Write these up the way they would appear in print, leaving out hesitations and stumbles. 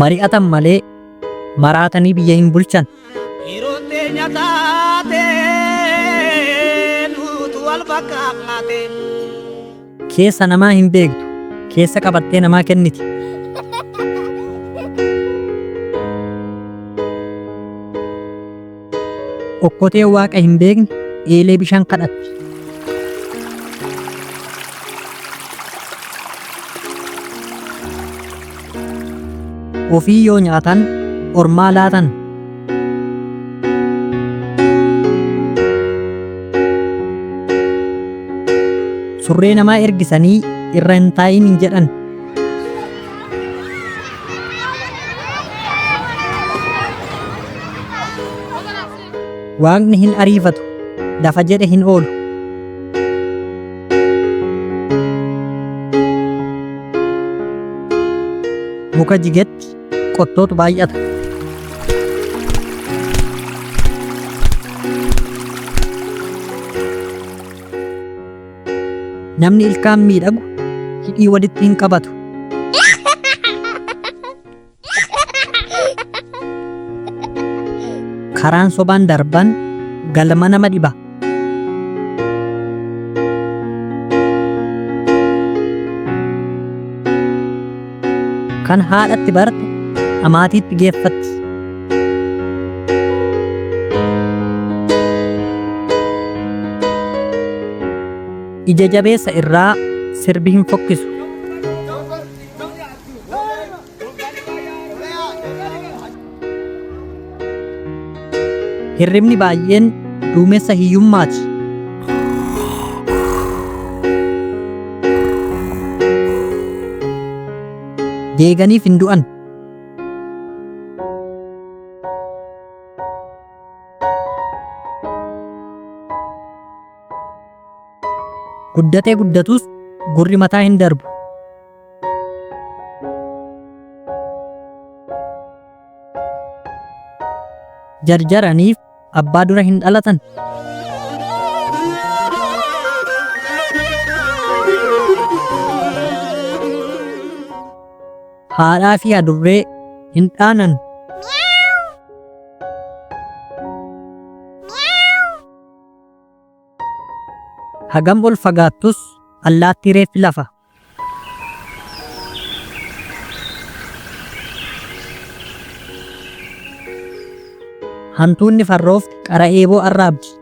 Mari'atan malee maraatanii biyya hin bulchan. Keessa namaa hin beektu, keessa qabattee namaa kenniti. Okkotee waaqa hin beekne eelee bishaan kadhatti. Ofii yoo nyaatan ormaa laatan. Surree namaa ergisanii irra hin taa'iin hin jedhan. Waaqni hin ariifatu, lafa jedhe hin oolu. Muka jigetti qottootu baay'ata. Namni ilkaan miidhagu hidhii walitti hin qabatu. Karaan sobaan darban galma nama dhiba. Kan haadhatti barte amaatiitti geeffatti. Ija jabeessa irraa sirbi hin fokkisu. Hirribni baay'een duumessa hiyyummaati. Deeganiif hin du'an. Guddatee guddatus gurri mataa hin darbu. Jarjaraniif abbaa dura hin dhalatan. Haadhaa fi adurree hin dhaanan. Hagam ol fagaattus allaattii reeffi lafa. Hantuunni farroof qara eeboo arraabdi.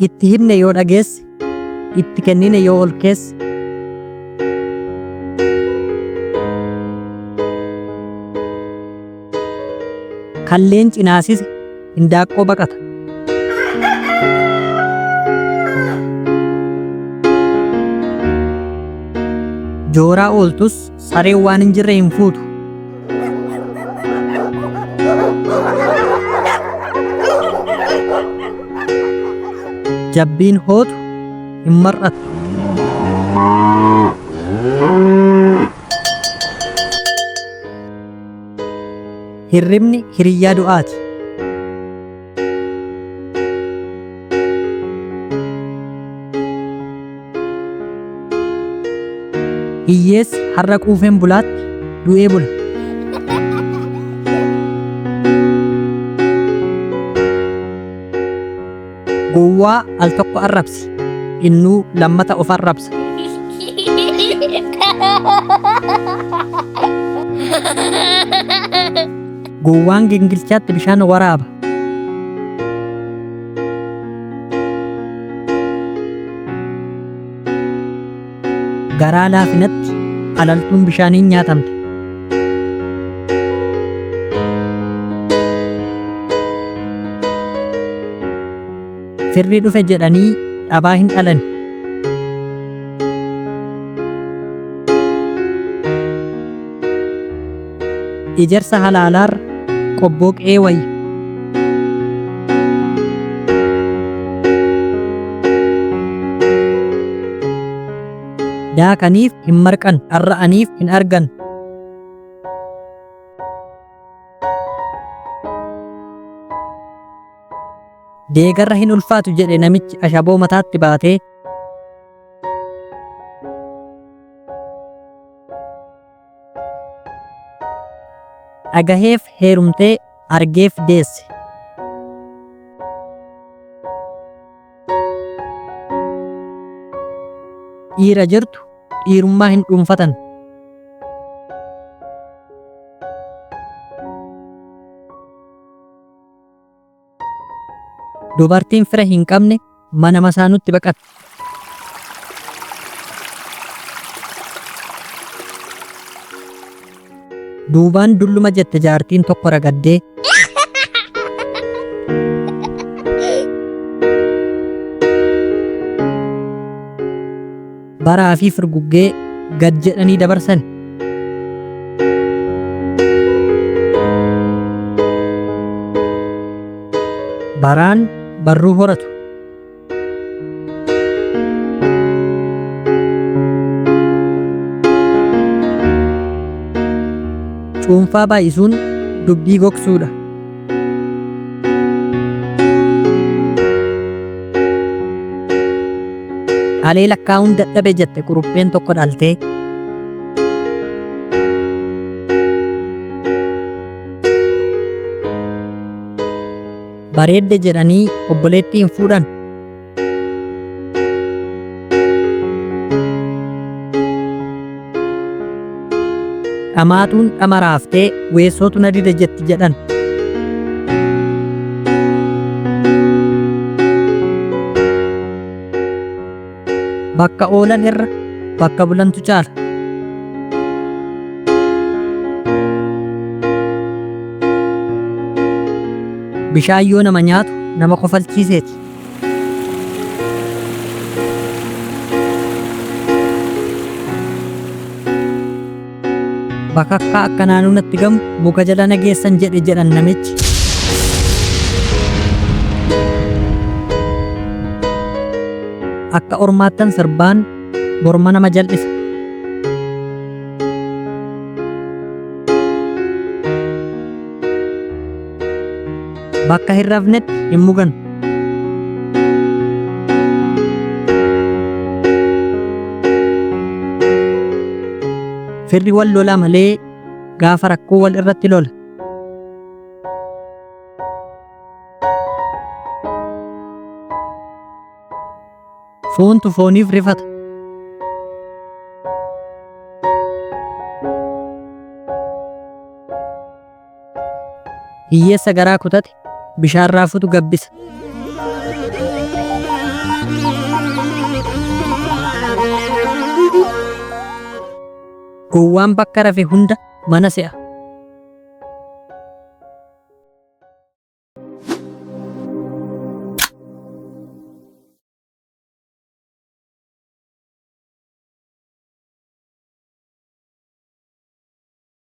Itti himne yoo dhageesse, itti kennine yoo ol keesse. Kalleen cinaasise hindaaqqoo baqata. Jooraa ooltus sareen waan hin jirre hin fuutu. Jabbiin hootu hin mar'atu. Hirribni hiriyyaa du'aati. Hiyyeessi har'a quufeen bulaatti du'ee bula. Gowwaa al tokko arrabsi, innuu lammata of arrabsa. Gowwaan gingilchaatti bishaan waraaba. Garaa laafinatti alaltuun bishaaniin nyaatamte. Firri dhufe jedhanii dhabaa hin dhalan. Ijarsa halaalaarra qobboo qe'ee wayya. daakaniif hin marqan, dharra'aniif hin argan. Deegarra hin ulfaatu jedhe namichi ashaboo mataatti baatee. Dhagaheef heerumtee argeef deesse. Dhiira jirtu dhiirummaa hin dhuunfatan. Dubartiin fira hin qabne mana masaanutti baqatte. Duubaan dulluma jette jaartiin tokko ragaddee. Baraa fi firguggee gad jedhanii dabarsan. Baraan barruu horatu. Cuunfaa baay'isuun dubbii gogsuudha. Alee lakkaa'uun dadhabe jette kurupheen tokko dhaltee. Bareedde jedhanii obboleettii hin fuudhan. Dhamaatuun dhama raaftee weessootu na dide jetti jedhan. Bakka oolan irra bakka bulantu caala. Bishaan yoo nama nyaatu nama kofalchiiseeti. Bakakkaa akka naannoo natti gamu muka jala nageessan jedhan namichi. Akka ormaattan sirbaan morma nama jal'isa. Bakka hin rafnetti hin mugan. Firri wal lola malee gaafa rakkoo wal irratti lola. Foontu fooniif rifata. Hiyyeessa garaa kutate bishaan raafutu gabbisa. Gowwaan bakka rafe hunda mana se'a.